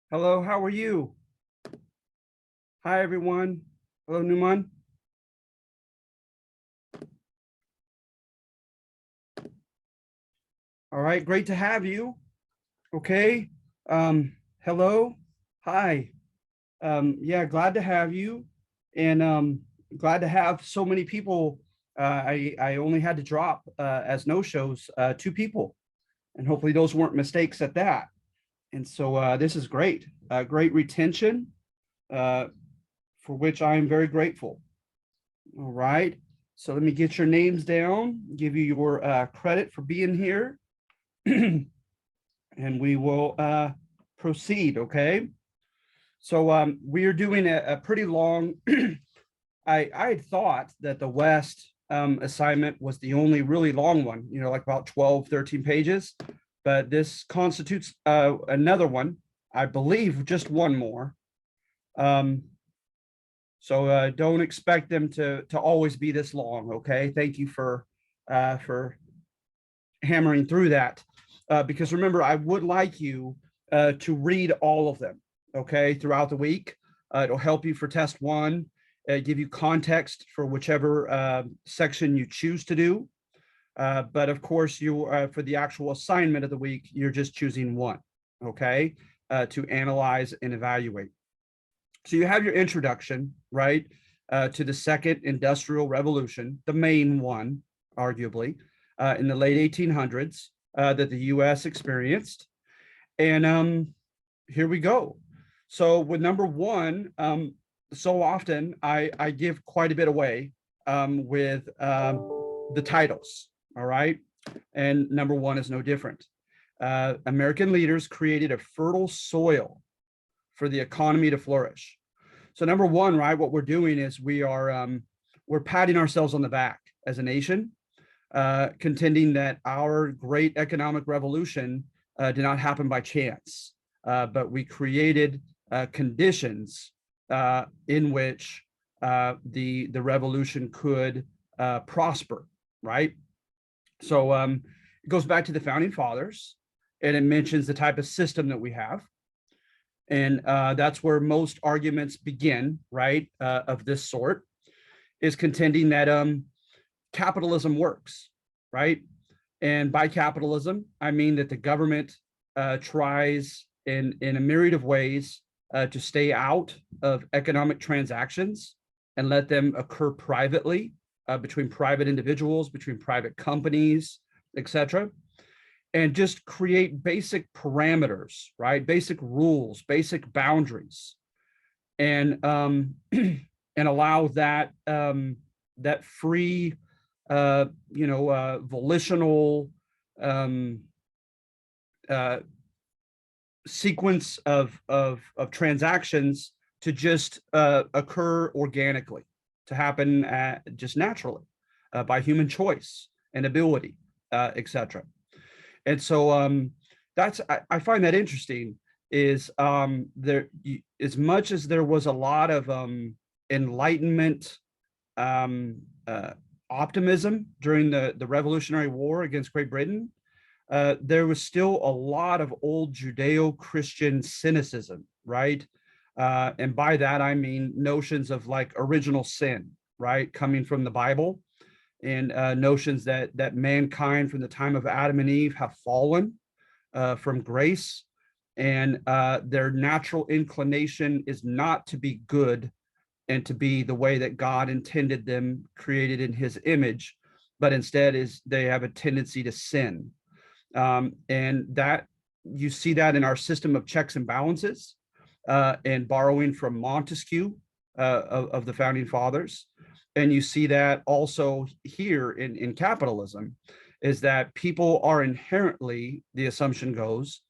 Hello, how are you? Hi, everyone. Hello, Numan. All right, great to have you. Okay. Hello. Hi. Yeah, glad to have you. And glad to have so many people. I only had to drop as no shows two people, and hopefully those weren't mistakes at that. And so this is great. Great retention, uh, for which I am very grateful. All right. So let me get your names down, give you your credit for being here, and we will proceed. Okay. So we are doing a pretty long. I had thought that the West assignment was the only really long one, like about 12, 13 pages. But this constitutes another one, I believe, just one more. Um, so don't expect them to always be this long. Okay. Thank you for hammering through that, because remember, I would like you to read all of them, okay, throughout the week. It'll help you for test one, give you context for whichever section you choose to do. But of course, for the actual assignment of the week, you're just choosing one, okay, to analyze and evaluate. So you have your introduction, right, to the second industrial revolution, the main one, arguably, in the late 1800s that the U.S. experienced. And here we go. So with number one, so often I give quite a bit away with the titles, all right? And number one is no different. American leaders created a fertile soil for the economy to flourish. So number one, right, what we're doing is we're patting ourselves on the back as a nation, contending that our great economic revolution did not happen by chance, but we created conditions in which the revolution could prosper, right? So it goes back to the founding fathers, and it mentions the type of system that we have. And that's where most arguments begin, right, of this sort, is contending that capitalism works, right? And by capitalism, I mean that the government tries in a myriad of ways to stay out of economic transactions and let them occur privately, between private individuals, between private companies, etc., and just create basic parameters, right? Basic rules, basic boundaries, and and allow that free, volitional um, uh, sequence of transactions to just occur organically, to happen just naturally, by human choice and ability, etc. And so I find that interesting. Is there, as much as there was a lot of enlightenment, um, uh, optimism during the Revolutionary War against Great Britain, there was still a lot of old Judeo-Christian cynicism, right? And by that, I mean notions of like original sin, right? Coming from the Bible, and notions that mankind from the time of Adam and Eve have fallen from grace, and their natural inclination is not to be good and to be the way that God intended them, created in his image, but instead is they have a tendency to sin. And that, you see that in our system of checks and balances, and borrowing from Montesquieu, of the founding fathers. And you see that also here in capitalism, is that people are inherently, the assumption goes,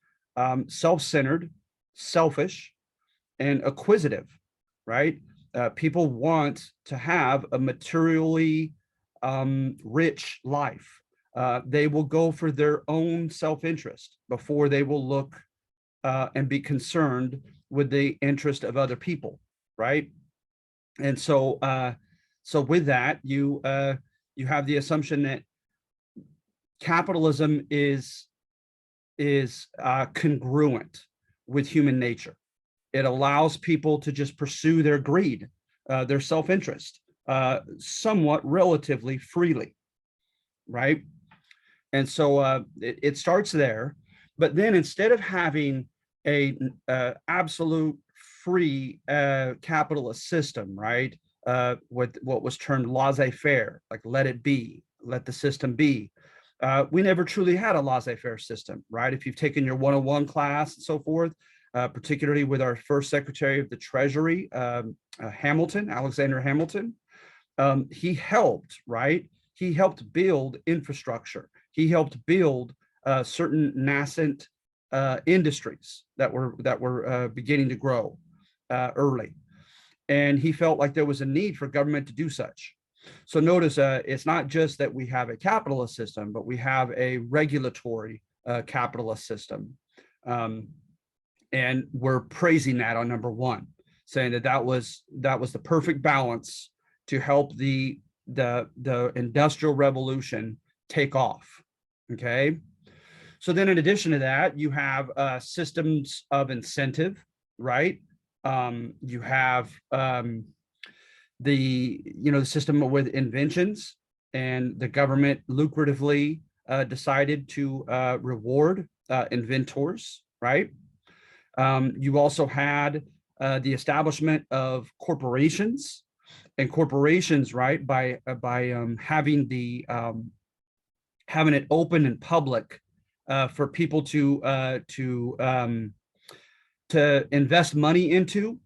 self-centered, selfish, and acquisitive, right? People want to have a materially rich life. They will go for their own self-interest before they will look and be concerned with the interest of other people, right? And so with that, you have the assumption that capitalism is congruent with human nature, It allows people to just pursue their greed, their self-interest, somewhat relatively freely, right? And so it starts there. But then instead of having a absolute free capitalist system, right, with what was termed laissez-faire, like let it be, let the system be, we never truly had a laissez-faire system, right? If you've taken your 101 class and so forth, particularly with our first Secretary of the Treasury, Hamilton, Alexander Hamilton, he helped, right? He helped build infrastructure. He helped build certain nascent industries that were beginning to grow early, and he felt like there was a need for government to do such. So notice, it's not just that we have a capitalist system, but we have a regulatory capitalist system, and we're praising that on number one, saying that was the perfect balance to help the industrial revolution take off. Okay. So then in addition to that, you have systems of incentive, right? You have the system with inventions, and the government lucratively decided to reward inventors, right? You also had the establishment of corporations, and corporations, right, by having having it open and public for people to invest money into.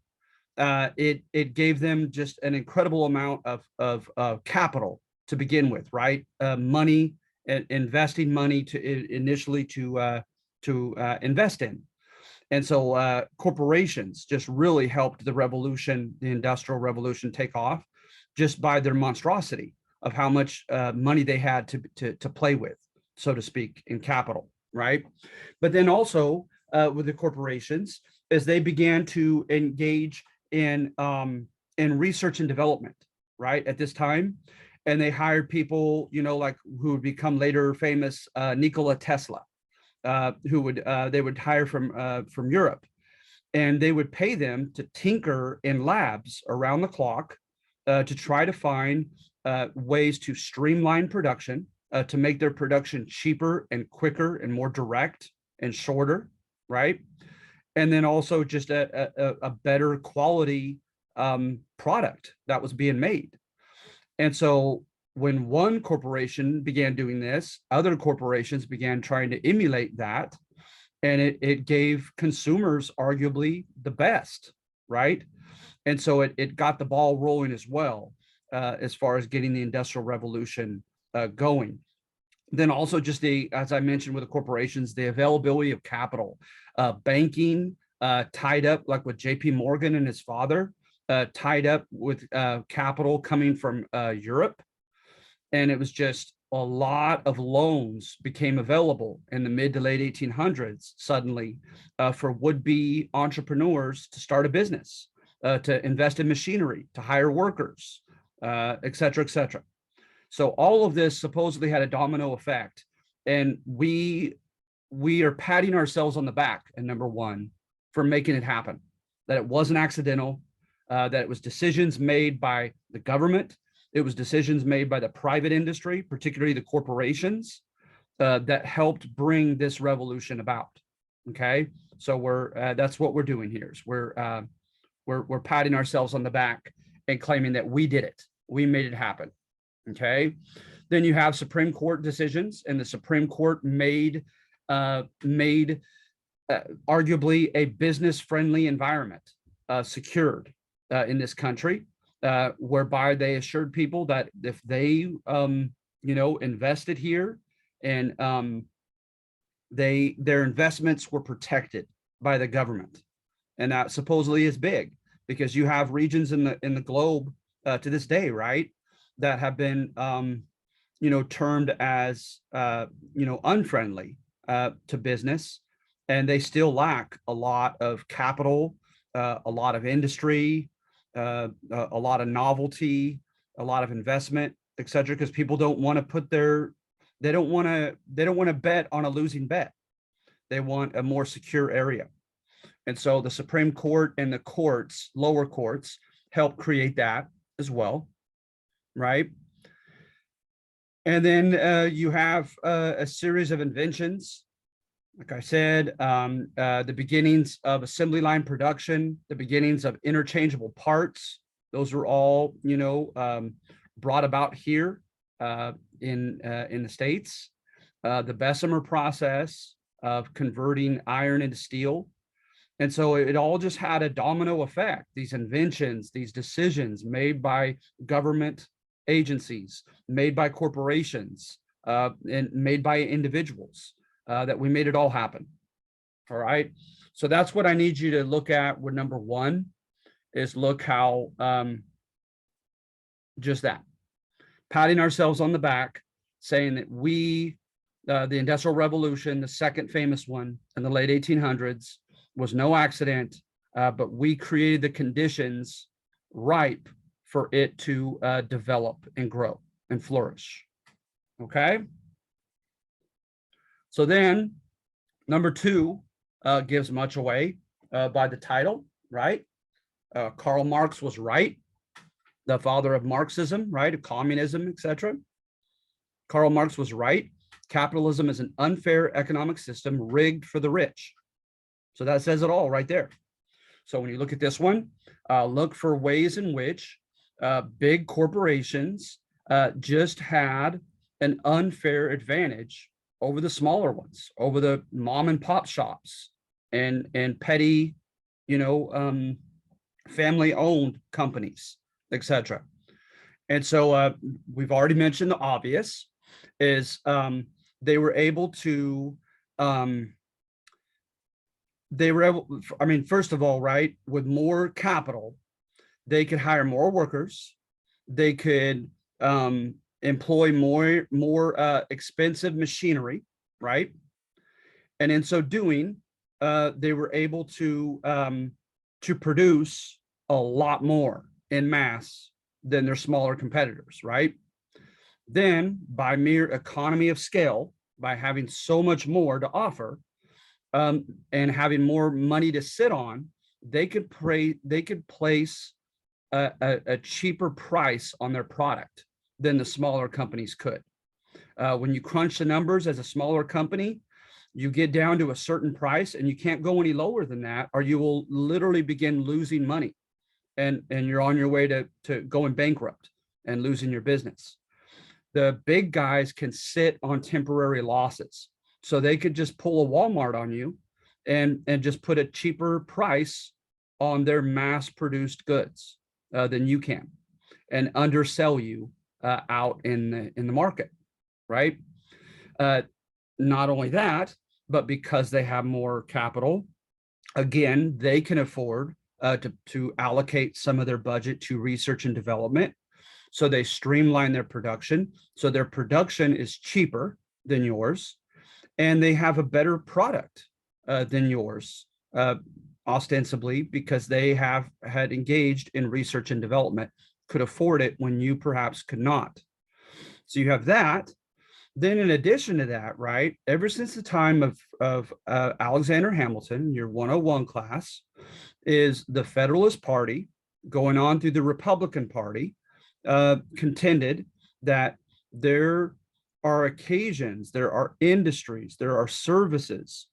It gave them just an incredible amount of capital to begin with, right? Money, investing money to initially to invest in. And so corporations just really helped the revolution, the Industrial Revolution, take off just by their monstrosity of how much money they had to play with, so to speak, in capital, right? But then also with the corporations, as they began to engage in research and development, right, at this time, and they hired people, like who would become later famous, Nikola Tesla, who they would hire from Europe, and they would pay them to tinker in labs around the clock to try to find ways to streamline production, to make their production cheaper and quicker and more direct and shorter, right? And then also just a better quality product that was being made. And so when one corporation began doing this, other corporations began trying to emulate that, and it gave consumers arguably the best, right? And so it got the ball rolling as well, as far as getting the Industrial Revolution going. Then also just as I mentioned with the corporations, the availability of capital, banking tied up, like with JP Morgan and his father, tied up with capital coming from Europe. And it was just a lot of loans became available in the mid to late 1800s suddenly for would-be entrepreneurs to start a business, to invest in machinery, to hire workers, et cetera, et cetera. So all of this supposedly had a domino effect, and we are patting ourselves on the back, and number one, for making it happen, that it wasn't accidental, that it was decisions made by the government. It was decisions made by the private industry, particularly the corporations, that helped bring this revolution about. Okay, so that's what we're doing here. Is we're patting ourselves on the back and claiming that we did it, we made it happen. Okay, then you have Supreme Court decisions, and the Supreme Court made arguably a business-friendly environment secured in this country, whereby they assured people that if they invested here, and their investments were protected by the government. And that supposedly is big, because you have regions in the globe to this day, right, that have been termed as unfriendly to business, and they still lack a lot of capital, a lot of industry, a lot of novelty, a lot of investment, et cetera, because people don't want to they don't want to bet on a losing bet. They want a more secure area. And so the Supreme Court and the courts, lower courts, helped create that as well, right? And then you have a series of inventions. Like I said, the beginnings of assembly line production, the beginnings of interchangeable parts. Those were all, brought about here in the States. The Bessemer process of converting iron into steel. And so it all just had a domino effect. These inventions, these decisions made by government agencies, made by corporations, and made by individuals, that we made it all happen. All right. So that's what I need you to look at with number one, is look how just that, patting ourselves on the back, saying that we, the Industrial Revolution, the second famous one in the late 1800s, was no accident, but we created the conditions ripe for it to develop and grow and flourish. Okay. So then number two gives much away by the title, right? Karl Marx was right, the father of Marxism, right? Of communism, etc. Karl Marx was right. Capitalism is an unfair economic system rigged for the rich. So that says it all right there. So when you look at this one, look for ways in which big corporations just had an unfair advantage over the smaller ones, over the mom and pop shops and petty, family owned companies, etc. And so we've already mentioned the obvious is they were able to first of all, right, with more capital, they could hire more workers, they could employ more expensive machinery, right? And in so doing, they were able to produce a lot more in mass than their smaller competitors, right? Then, by mere economy of scale, by having so much more to offer, and having more money to sit on, they could place a cheaper price on their product than the smaller companies could. When you crunch the numbers as a smaller company, you get down to a certain price and you can't go any lower than that, or you will literally begin losing money, and you're on your way to going bankrupt and losing your business. The big guys can sit on temporary losses. So they could just pull a Walmart on you and just put a cheaper price on their mass produced goods than you can, and undersell you out in the market, right? Not only that, but because they have more capital, again, they can afford to allocate some of their budget to research and development. So they streamline their production. So their production is cheaper than yours, and they have a better product than yours, ostensibly because they had engaged in research and development, could afford it when you perhaps could not. So you have that. Then in addition to that, right, ever since the time of Alexander Hamilton, your 101 class, is the Federalist Party going on through the Republican Party contended that there are occasions, there are industries, there are services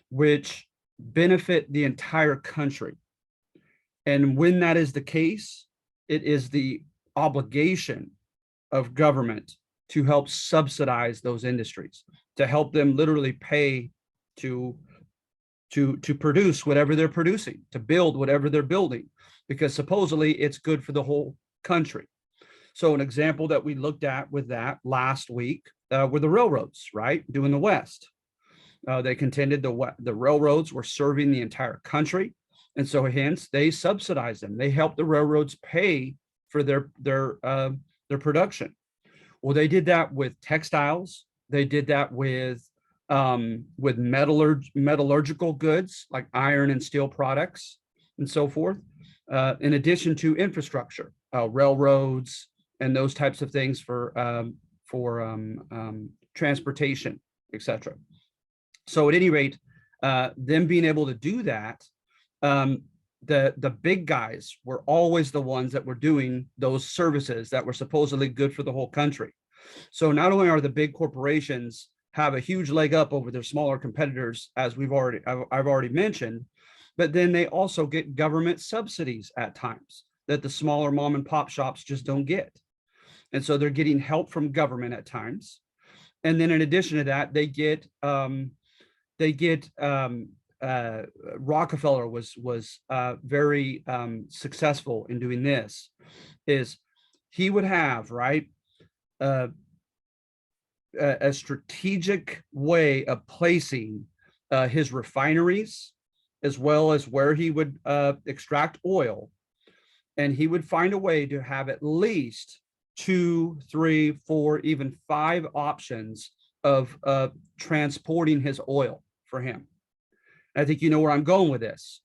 which benefit the entire country. And when that is the case, it is the obligation of government to help subsidize those industries, to help them literally pay to produce whatever they're producing, to build whatever they're building, because supposedly it's good for the whole country. So an example that we looked at with that last week were the railroads, right, doing the West. They contended the railroads were serving the entire country, and so hence they subsidized them. They helped the railroads pay for their production. Well, they did that with textiles. They did that with metallurgical goods like iron and steel products and so forth. In addition to infrastructure, railroads and those types of things for transportation, etc. So at any rate, them being able to do that um, the big guys were always the ones that were doing those services that were supposedly good for the whole country. So not only are the big corporations have a huge leg up over their smaller competitors, as I've already mentioned, but then they also get government subsidies at times that the smaller mom and pop shops just don't get. And so they're getting help from government at times. And then in addition to that, they get Rockefeller was very successful in doing this. Is he would have right uh, a strategic way of placing his refineries, as well as where he would extract oil, and he would find a way to have at least two, three, four, even five options of transporting his oil for him. I think you know where I'm going with this.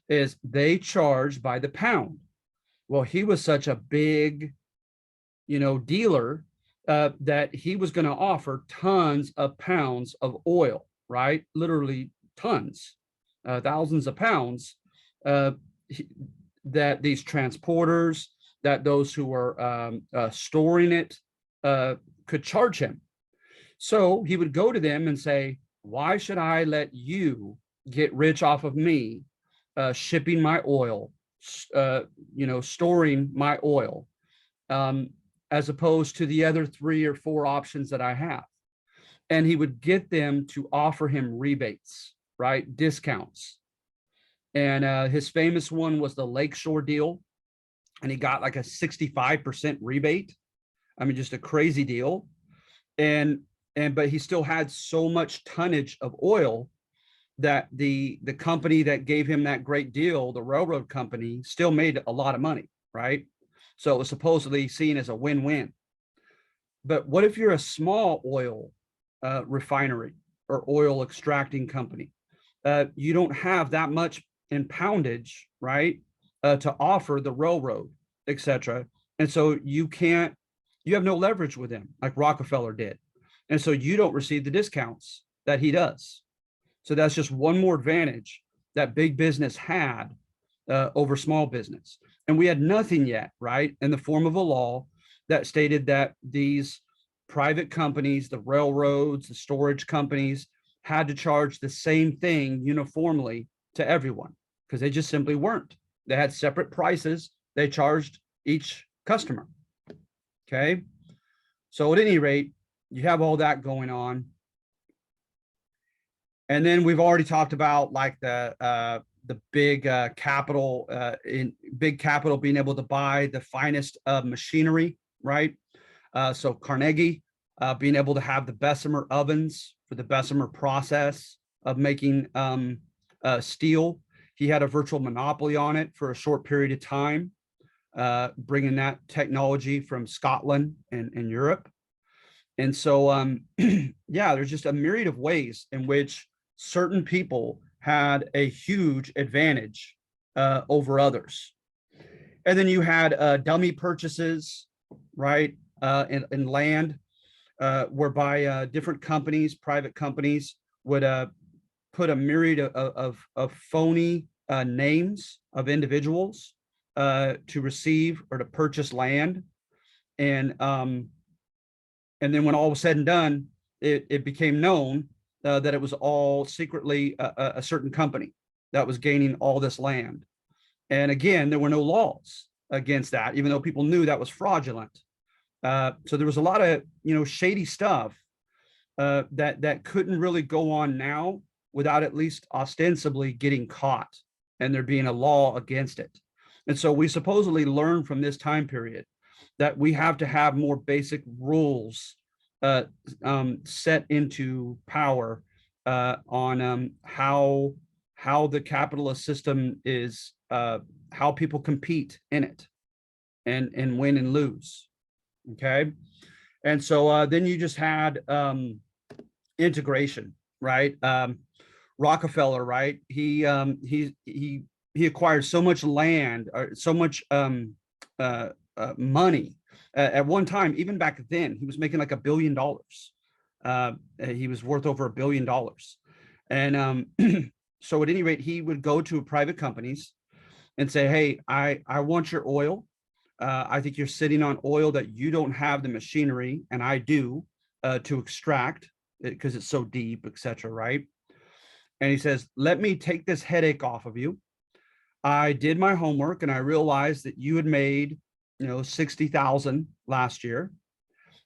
Is they charge by the pound. Well, he was such a big, dealer that he was going to offer tons of pounds of oil, right? Literally tons, thousands of pounds. Uh, that these transporters, that those who were storing it could charge him. So he would go to them and say, "Why should I let you get rich off of me shipping my oil, storing my oil, um, as opposed to the other three or four options that I have?" And he would get them to offer him rebates, right? Discounts. And his famous one was the Lakeshore deal. And he got like a 65% rebate. I mean, just a crazy deal. And but he still had so much tonnage of oil that the company that gave him that great deal, the railroad company, still made a lot of money, right? So it was supposedly seen as a win-win. But what if you're a small oil refinery or oil extracting company? You don't have that much in poundage, right, to offer the railroad, etc. And so you have no leverage with them like Rockefeller did. And so you don't receive the discounts that he does. So that's just one more advantage that big business had over small business. And we had nothing yet, right, in the form of a law that stated that these private companies, the railroads, the storage companies, had to charge the same thing uniformly to everyone, because they just simply weren't. They had separate prices they charged each customer. Okay. So at any rate, you have all that going on. And then we've already talked about like the big capital in big capital being able to buy the finest machinery, right? So Carnegie being able to have the Bessemer ovens for the Bessemer process of making steel. He had a virtual monopoly on it for a short period of time, bringing that technology from Scotland and Europe. And so, yeah, there's just a myriad of ways in which certain people had a huge advantage over others. And then you had dummy purchases, right, in land, whereby different companies, private companies, would put a myriad of phony names of individuals to receive or to purchase land. And then when all was said and done, it became known that it was all secretly a certain company that was gaining all this land. And again, there were no laws against that, even though people knew that was fraudulent. So there was a lot of shady stuff that couldn't really go on now without at least ostensibly getting caught and there being a law against it. And so we supposedly learned from this time period that we have to have more basic rules set into power on how the capitalist system is, how people compete in it and win and lose. Okay. And so then you just had integration, right? Rockefeller, right? He acquired so much land or so much money at one time. Even back then, he was making like $1 billion. He was worth over $1 billion, and So at any rate, he would go to private companies and say, hey, I want your oil. I think you're sitting on oil that you don't have the machinery, and I do, to extract it because it's so deep, etc. Right? And he says, let me take this headache off of you. I did my homework and I realized that you had made, 60,000 last year.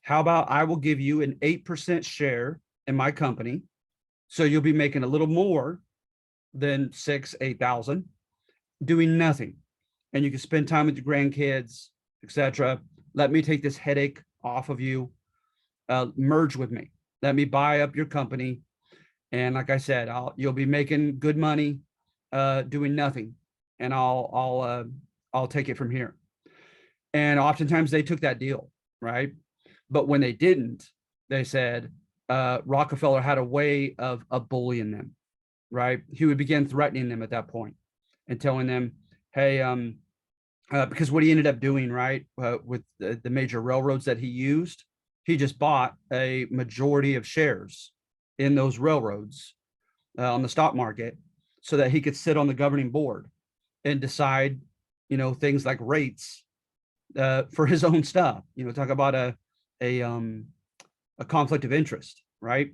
How about I will give you an 8% share in my company? So you'll be making a little more than 8,000 doing nothing. And you can spend time with your grandkids, etc. Let me take this headache off of you. Merge with me. Let me buy up your company. And like I said, you'll be making good money doing nothing. And I'll take it from here. And oftentimes they took that deal, right? But when they didn't, they said Rockefeller had a way of bullying them, right? He would begin threatening them at that point and telling them, hey, because what he ended up doing, right, with the major railroads that he used, he just bought a majority of shares in those railroads on the stock market so that he could sit on the governing board and decide, things like rates for his own stuff. Talk about a conflict of interest, right?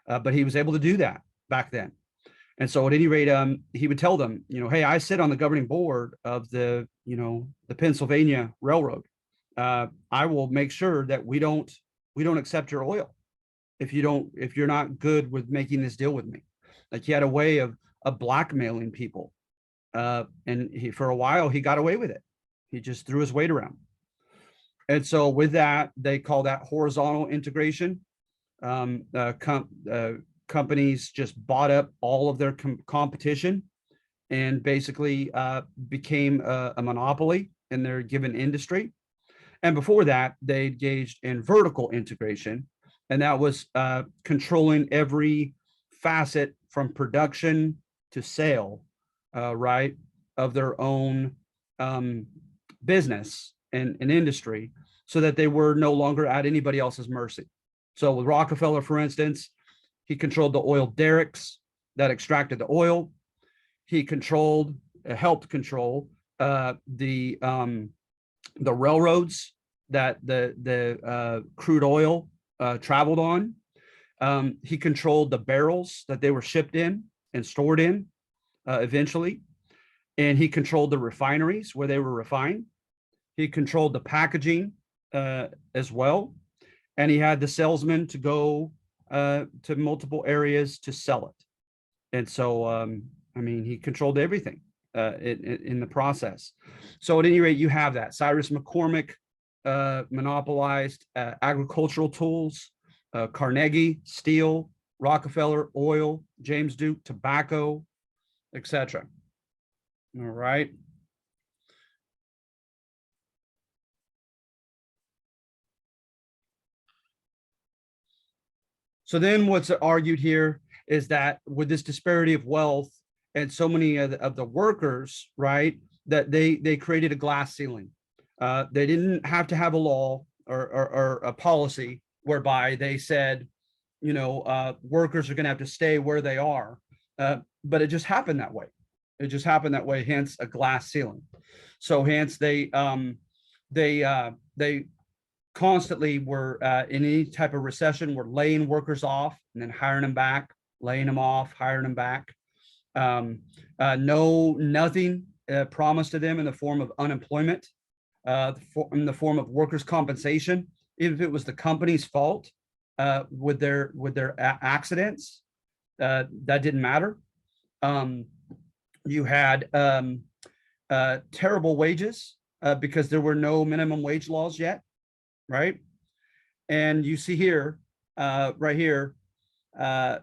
But he was able to do that back then. And so at any rate, he would tell them, hey, I sit on the governing board of the Pennsylvania Railroad. I will make sure that we don't accept your oil if you're not good with making this deal with me. Like, he had a way of blackmailing people. And for a while, he got away with it. He just threw his weight around. And so with that, they call that horizontal integration. Companies just bought up all of their competition and basically became a monopoly in their given industry. And before that, they engaged in vertical integration, and that was controlling every facet from production to sale, right, of their own business and industry, so that they were no longer at anybody else's mercy. So with Rockefeller, for instance, he controlled the oil derricks that extracted the oil. He helped control the railroads that the crude oil traveled on. He controlled the barrels that they were shipped in and stored in eventually. And he controlled the refineries where they were refined. He controlled the packaging as well. And he had the salesmen to go to multiple areas to sell it. And so, he controlled everything in the process. So at any rate, you have that. Cyrus McCormick monopolized agricultural tools, Carnegie, steel, Rockefeller, oil, James Duke, tobacco, etc. All right. So then what's argued here is that with this disparity of wealth and so many of the workers, right, that they created a glass ceiling. They didn't have to have a law or a policy whereby they said, workers are going to have to stay where they are. But it just happened that way. It just happened that way, hence a glass ceiling. So hence they constantly were in any type of recession, were laying workers off and then hiring them back, laying them off, hiring them back. Nothing promised to them in the form of unemployment, in the form of workers' compensation, even if it was the company's fault with their accidents. That didn't matter. You had terrible wages because there were no minimum wage laws yet. Right. And you see here, right here, the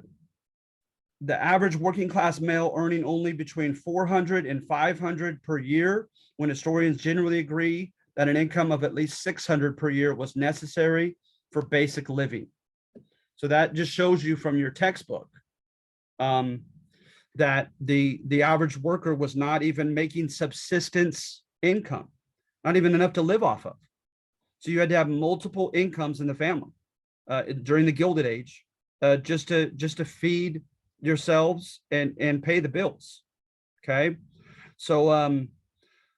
average working class male earning only between 400 and 500 per year, when historians generally agree that an income of at least 600 per year was necessary for basic living. So that just shows you from your textbook that the average worker was not even making subsistence income, not even enough to live off of. So you had to have multiple incomes in the family during the Gilded Age, just to feed yourselves and pay the bills. Okay. So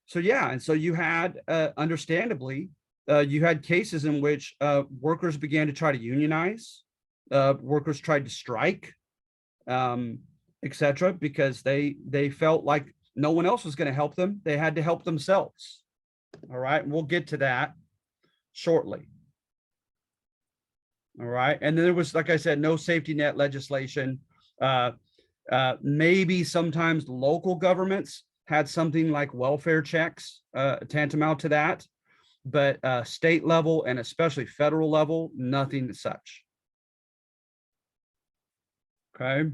so yeah, and so you had understandably you had cases in which workers began to try to unionize, workers tried to strike, um, etc., because they felt like no one else was going to help them. They had to help themselves. All right, and we'll get to that shortly. All right, and then there was, like I said, no safety net legislation. Uh, Maybe sometimes local governments had something like welfare checks, tantamount to that, but state level and especially federal level, nothing as such. Okay.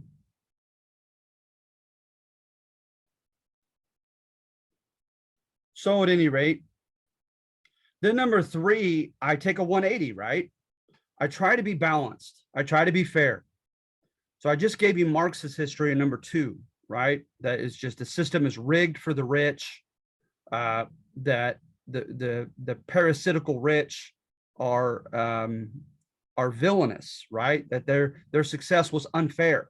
So at any rate, then number three, I take a 180, right? I try to be balanced. I try to be fair. So I just gave you Marxist history in number two, right? That is just the system is rigged for the rich, uh, that the parasitical rich are villainous, right? That their success was unfair,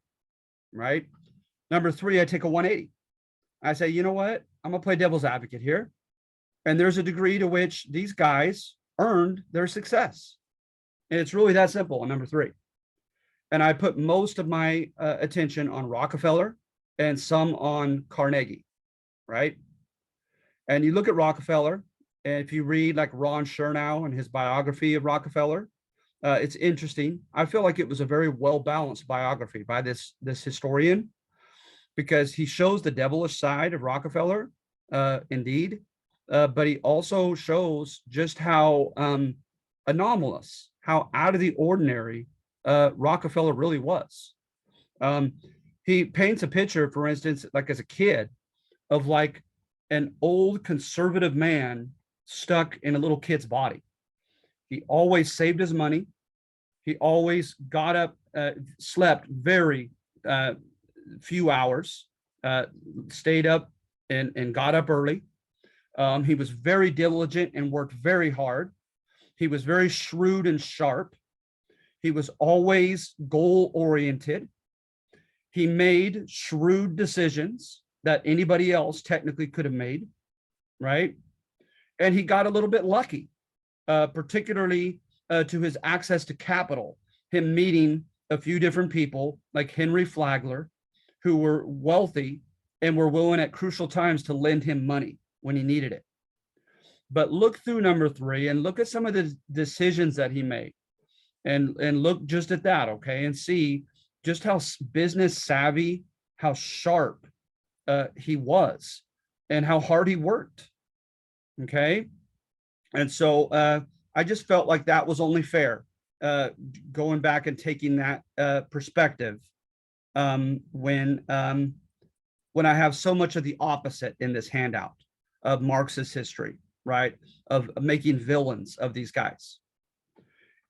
right? Number three, I take a 180. I say, you know what? I'm gonna play devil's advocate here. And there's a degree to which these guys earned their success. And it's really that simple on number three. And I put most of my attention on Rockefeller and some on Carnegie, right? And you look at Rockefeller, and if you read like Ron Chernow and his biography of Rockefeller, it's interesting. I feel like it was a very well balanced biography by this historian, because he shows the devilish side of Rockefeller, indeed, but he also shows just how anomalous, how out of the ordinary Rockefeller really was. Um, he paints a picture, for instance, like as a kid, of like an old conservative man stuck in a little kid's body. He always saved his money. He always got up, slept very few hours, stayed up and got up early. He was very diligent and worked very hard. He was very shrewd and sharp. He was always goal oriented. He made shrewd decisions that anybody else technically could have made, right? And he got a little bit lucky, particularly to his access to capital, him meeting a few different people like Henry Flagler, who were wealthy and were willing at crucial times to lend him money when he needed it. But look through number three and look at some of the decisions that he made, and look just at that, okay, and see just how business savvy, how sharp he was, and how hard he worked. Okay, and so I just felt like that was only fair, going back and taking that perspective, when I have so much of the opposite in this handout of Marxist history, right? Of making villains of these guys.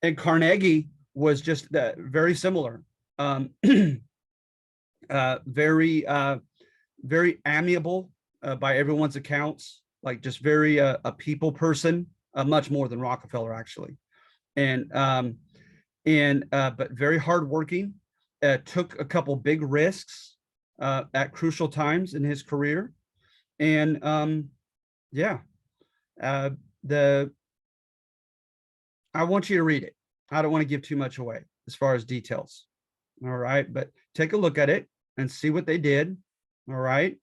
And Carnegie was just very similar, very very amiable by everyone's accounts, like just very a people person, much more than Rockefeller actually, and but very hardworking. Took a couple big risks at crucial times in his career, and yeah, the I want you to read it. I don't want to give too much away as far as details. All right, but take a look at it and see what they did. All right,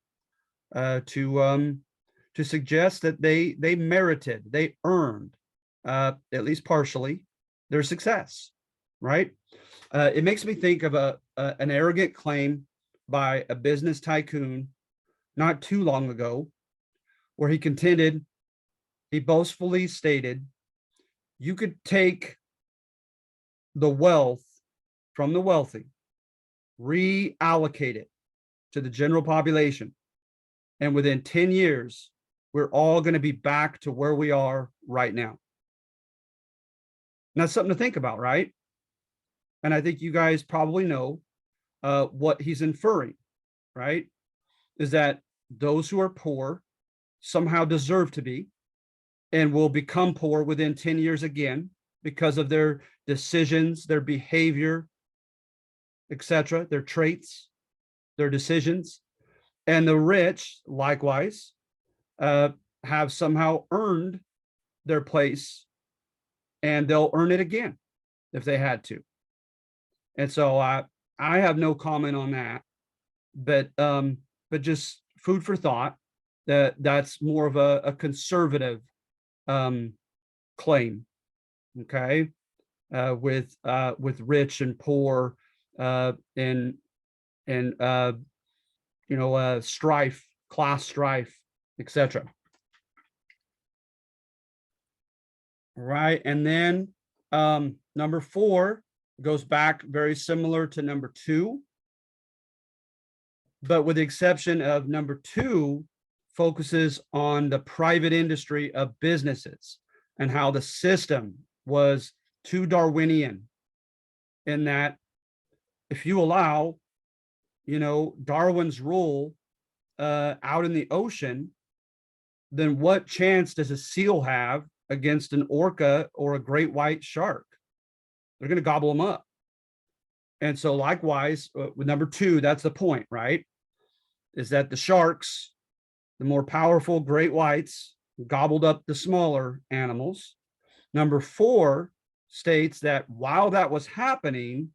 to suggest that they merited, they earned, at least partially, their success. Right. It makes me think of an arrogant claim by a business tycoon not too long ago, where he boastfully stated, you could take the wealth from the wealthy, reallocate it to the general population, and within 10 years, we're all going to be back to where we are right now. And that's something to think about, right? And I think you guys probably know what he's inferring, right? Is that those who are poor somehow deserve to be and will become poor within 10 years again because of their decisions, their behavior, etc., their traits, their decisions, and the rich likewise have somehow earned their place, and they'll earn it again if they had to. And so I have no comment on that, but just food for thought, that's more of a conservative claim. Okay. With rich and poor, and strife, class strife, etc. Right. And then number 4 goes back very similar to number 2, but with the exception of number 2 focuses on the private industry of businesses and how the system was too Darwinian, in that if you allow, Darwin's rule out in the ocean, then what chance does a seal have against an orca or a great white shark? They're going to gobble them up. And so likewise, with number 2, that's the point, right? Is that the sharks, the more powerful great whites, gobbled up the smaller animals. Number 4 states that while that was happening,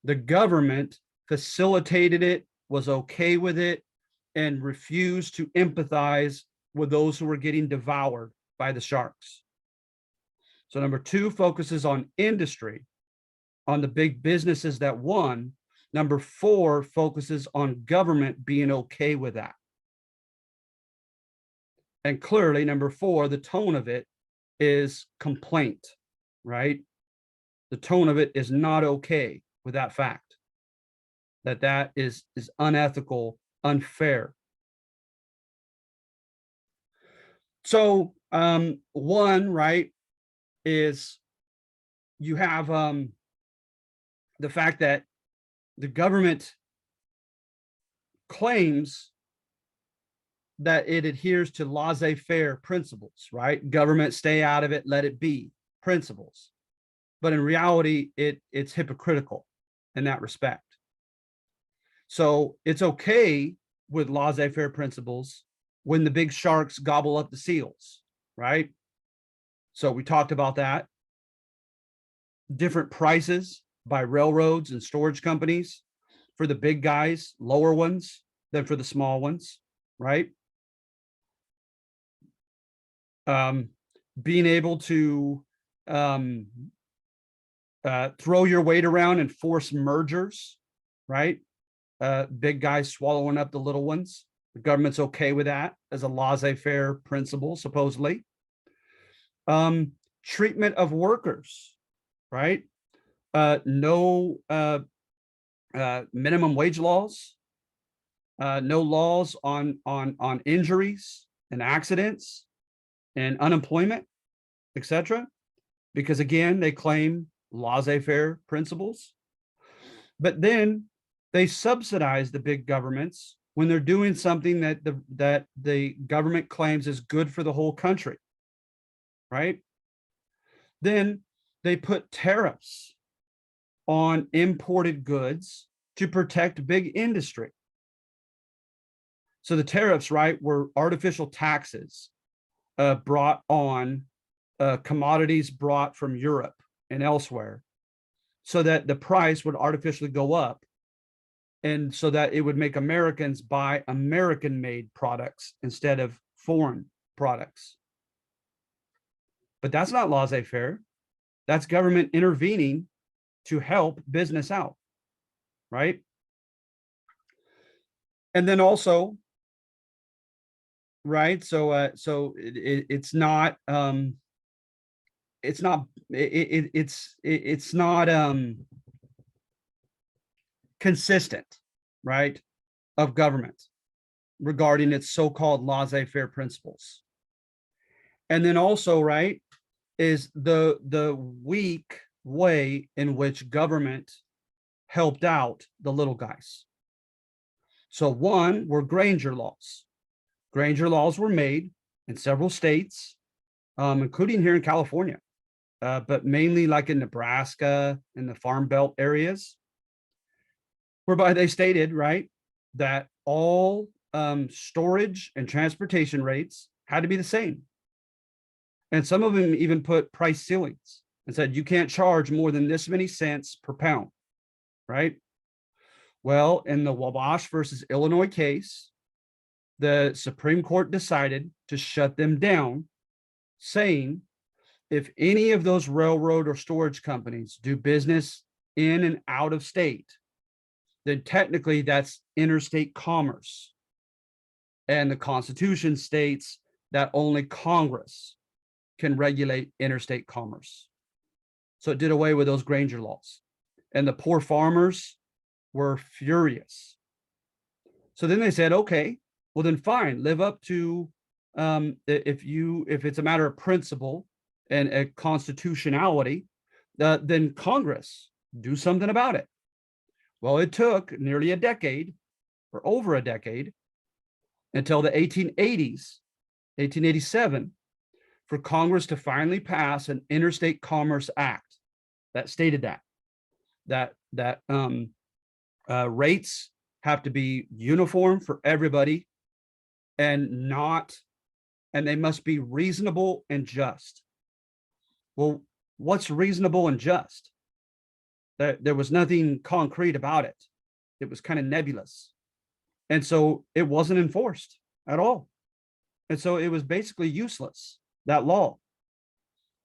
the government facilitated it, was okay with it, and refused to empathize with those who were getting devoured by the sharks. So number 2 focuses on industry, on the big businesses that won. Number 4 focuses on government being okay with that. And clearly, number 4, the tone of it is complaint, right? The tone of it is not okay with that fact, that is unethical, unfair. So one, right, is you have the fact that the government claims that it adheres to laissez-faire principles, right? Government, stay out of it, let it be principles. But in reality, it's hypocritical in that respect. So it's okay with laissez-faire principles when the big sharks gobble up the seals, right? So we talked about that. Different prices by railroads and storage companies for the big guys, lower ones than for the small ones, right? Being able to throw your weight around and force mergers, right? Big guys swallowing up the little ones. The government's okay with that as a laissez-faire principle, supposedly. Treatment of workers, right? No minimum wage laws, no laws on injuries and accidents and unemployment, etc. Because again, they claim laissez-faire principles. But then they subsidize the big governments when they're doing something that the government claims is good for the whole country, right? Then they put tariffs on imported goods to protect big industry. So the tariffs, right, were artificial taxes brought on commodities brought from Europe and elsewhere, so that the price would artificially go up, and so that it would make Americans buy American-made products instead of foreign products. But that's not laissez-faire. That's government intervening to help business out, right? And then also, right, so it's not consistent, right, of government regarding its so-called laissez-faire principles. And then also, right, is the weak way in which government helped out the little guys. So one were Granger laws. Granger laws were made in several states, including here in California, but mainly like in Nebraska and the Farm Belt areas, whereby they stated, right, that all storage and transportation rates had to be the same. And some of them even put price ceilings and said, you can't charge more than this many cents per pound, right? Well, in the Wabash versus Illinois case, the Supreme Court decided to shut them down, saying if any of those railroad or storage companies do business in and out of state, then technically that's interstate commerce. And the Constitution states that only Congress can regulate interstate commerce. So it did away with those Granger laws. And the poor farmers were furious. So then they said, okay, well then fine, live up to if it's a matter of principle and a constitutionality, then Congress do something about it. Well, it took nearly a decade or over a decade until the 1880s, 1887, for Congress to finally pass an Interstate Commerce Act that stated that rates have to be uniform for everybody and they must be reasonable and just. Well, what's reasonable and just? There was nothing concrete about it. It was kind of nebulous. And so it wasn't enforced at all. And so it was basically useless, that law.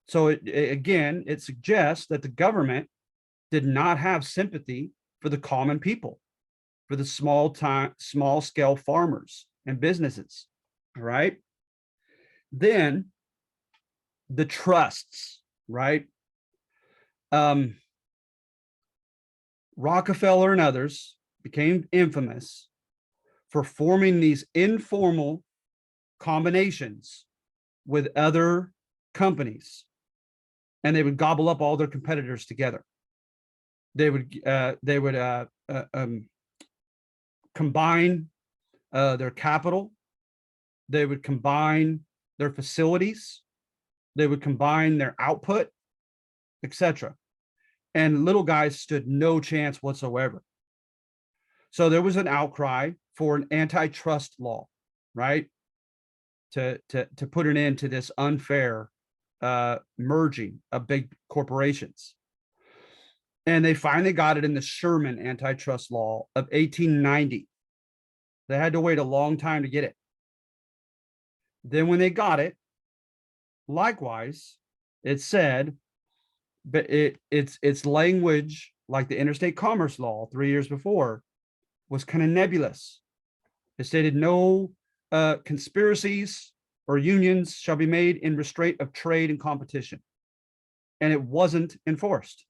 So it suggests that the government did not have sympathy for the common people, for the small scale farmers and businesses. All right. Then the trusts, right? Rockefeller and others became infamous for forming these informal combinations with other companies, and they would gobble up all their competitors together. They would combine their capital. They would combine their facilities. They would combine their output, etc. And little guys stood no chance whatsoever. So there was an outcry for an antitrust law, right? To put an end to this unfair merging of big corporations. And they finally got it in the Sherman antitrust law of 1890. They had to wait a long time to get it. Then when they got it, likewise, it said, but its language, like the interstate commerce law 3 years before, was kind of nebulous. It stated no conspiracies or unions shall be made in restraint of trade and competition. And it wasn't enforced.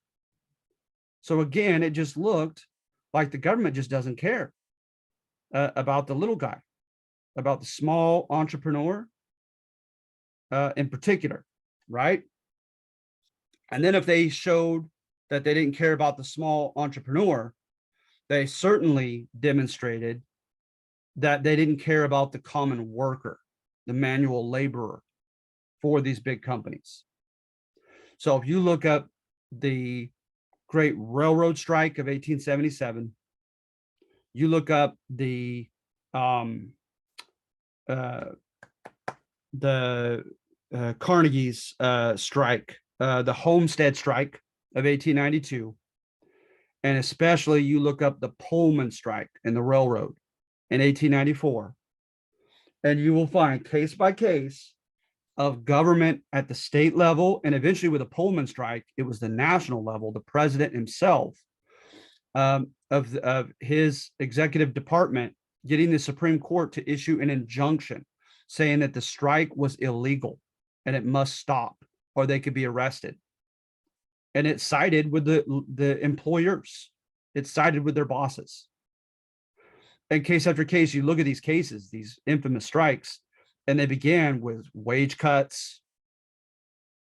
So again, it just looked like the government just doesn't care about the little guy, about the small entrepreneur in particular, right? And then if they showed that they didn't care about the small entrepreneur, they certainly demonstrated that they didn't care about the common worker, the manual laborer for these big companies. So if you look up the Great Railroad Strike of 1877, you look up the Carnegie's strike, the Homestead Strike of 1892, and especially you look up the Pullman Strike in the railroad in 1894, and you will find case by case of government at the state level, and eventually with the Pullman Strike, it was the national level, the president himself of his executive department getting the Supreme Court to issue an injunction saying that the strike was illegal and it must stop or they could be arrested. And it sided with the employers. It sided with their bosses. And case after case, you look at these cases, these infamous strikes, and they began with wage cuts,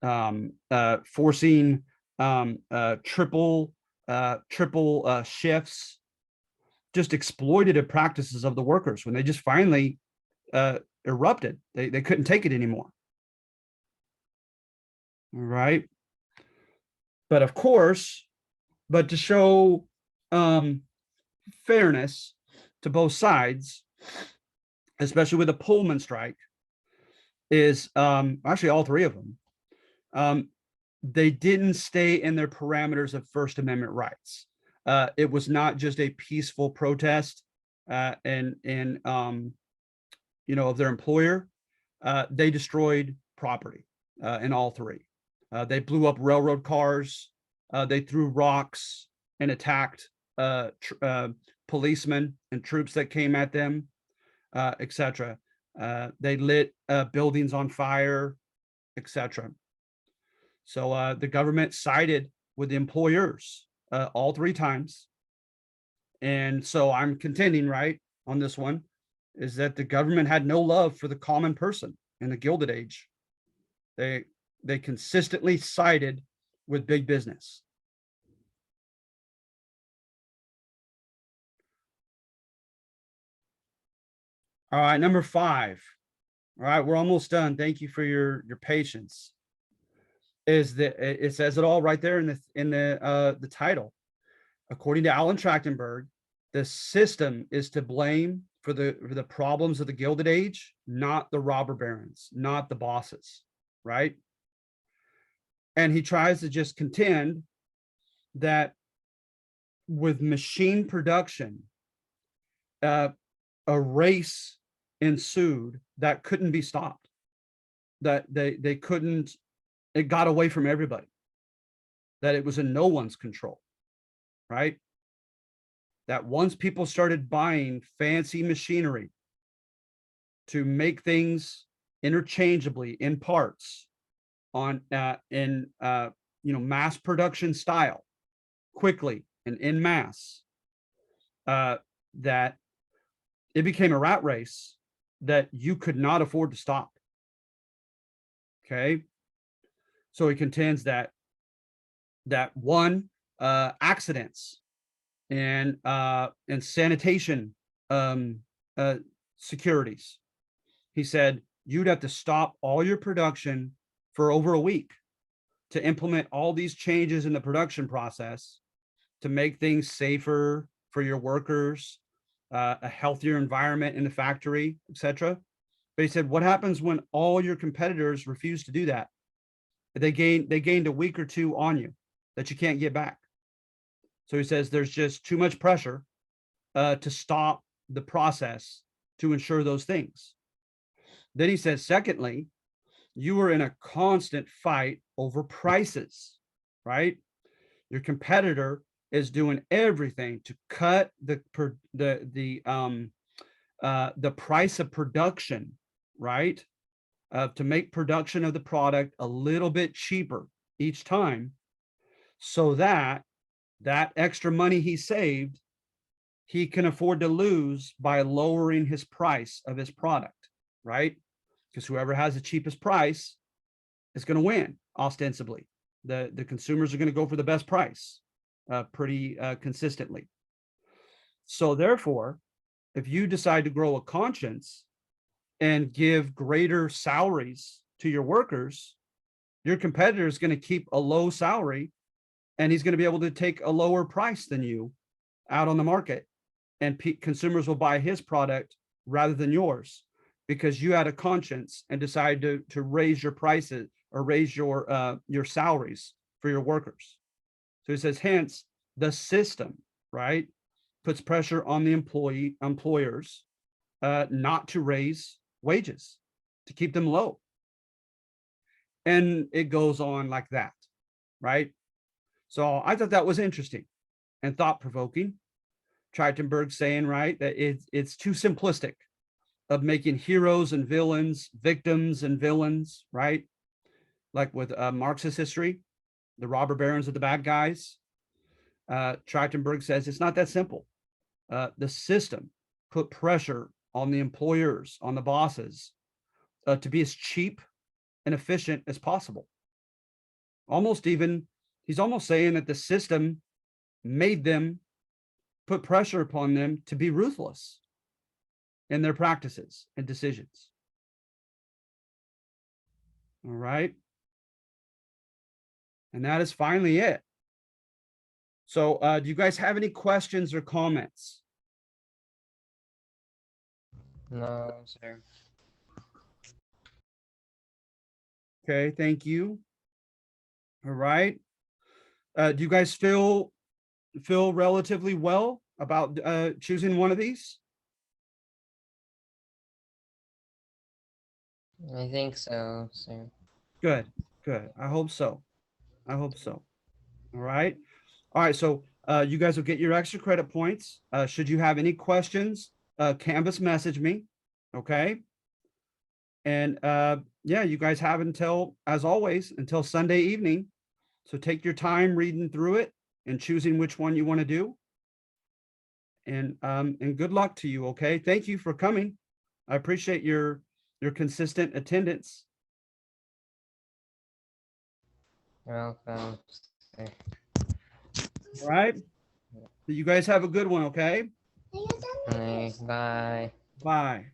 forcing triple shifts, just exploitative practices of the workers when they just finally erupted. They couldn't take it anymore. All right. But of course, to show fairness to both sides, especially with the Pullman strike, is actually all three of them. They didn't stay in their parameters of First Amendment rights. It was not just a peaceful protest and of their employer. They destroyed property in all three. They blew up railroad cars. They threw rocks and attacked policemen and troops that came at them, etc. They lit buildings on fire, etc. So the government sided with the employers all three times. And so I'm contending, right, on this one, is that the government had no love for the common person in the Gilded Age. They consistently sided with big business. All right, number 5. All right, we're almost done. Thank you for your patience. Is that it says it all right there in the title. According to Alan Trachtenberg, the system is to blame for the problems of the Gilded Age, not the robber barons, not the bosses, right? And he tries to just contend that with machine production, a race ensued that couldn't be stopped, that they couldn't, it got away from everybody, that it was in no one's control, right? That once people started buying fancy machinery to make things interchangeably in parts on in mass production style, quickly and in mass, that it became a rat race that you could not afford to stop. Okay, so he contends that one, accidents and sanitation securities. He said you'd have to stop all your production for over a week to implement all these changes in the production process to make things safer for your workers, a healthier environment in the factory, etc. But he said, what happens when all your competitors refuse to do that? They gained a week or two on you that you can't get back. So he says there's just too much pressure to stop the process to ensure those things. Then he says, secondly, you are in a constant fight over prices, right? Your competitor is doing everything to cut the price of production, right? To make production of the product a little bit cheaper each time, so that extra money he saved, he can afford to lose by lowering his price of his product, right? Because whoever has the cheapest price is going to win, ostensibly. The consumers are going to go for the best price pretty consistently. So therefore, if you decide to grow a conscience and give greater salaries to your workers, your competitor is going to keep a low salary and he's going to be able to take a lower price than you out on the market, and consumers will buy his product rather than yours because you had a conscience and decided to raise your prices or raise your salaries for your workers. So he says, hence the system, right, puts pressure on the employers not to raise wages, to keep them low. And it goes on like that, right? So I thought that was interesting and thought-provoking. Trachtenberg saying, right, that it's too simplistic of making heroes and villains, victims and villains, right? Like with Marxist history, the robber barons are the bad guys. Trachtenberg says it's not that simple. The system put pressure on the employers, on the bosses, to be as cheap and efficient as possible. He's almost saying that the system made them, put pressure upon them to be ruthless in their practices and decisions. All right. And that is finally it. So do you guys have any questions or comments? No, sir. Okay, thank you. All right. Do you guys feel relatively well about choosing one of these? I think so, sir. Good, good. I hope so. I hope so. All right. All right. So you guys will get your extra credit points. Should you have any questions, Canvas message me. Okay. And yeah, you guys have until, as always, until Sunday evening. So take your time reading through it and choosing which one you want to do. And good luck to you. Okay. Thank you for coming. I appreciate your consistent attendance. You're welcome, sir. All right. You guys have a good one. Okay. Bye. Bye.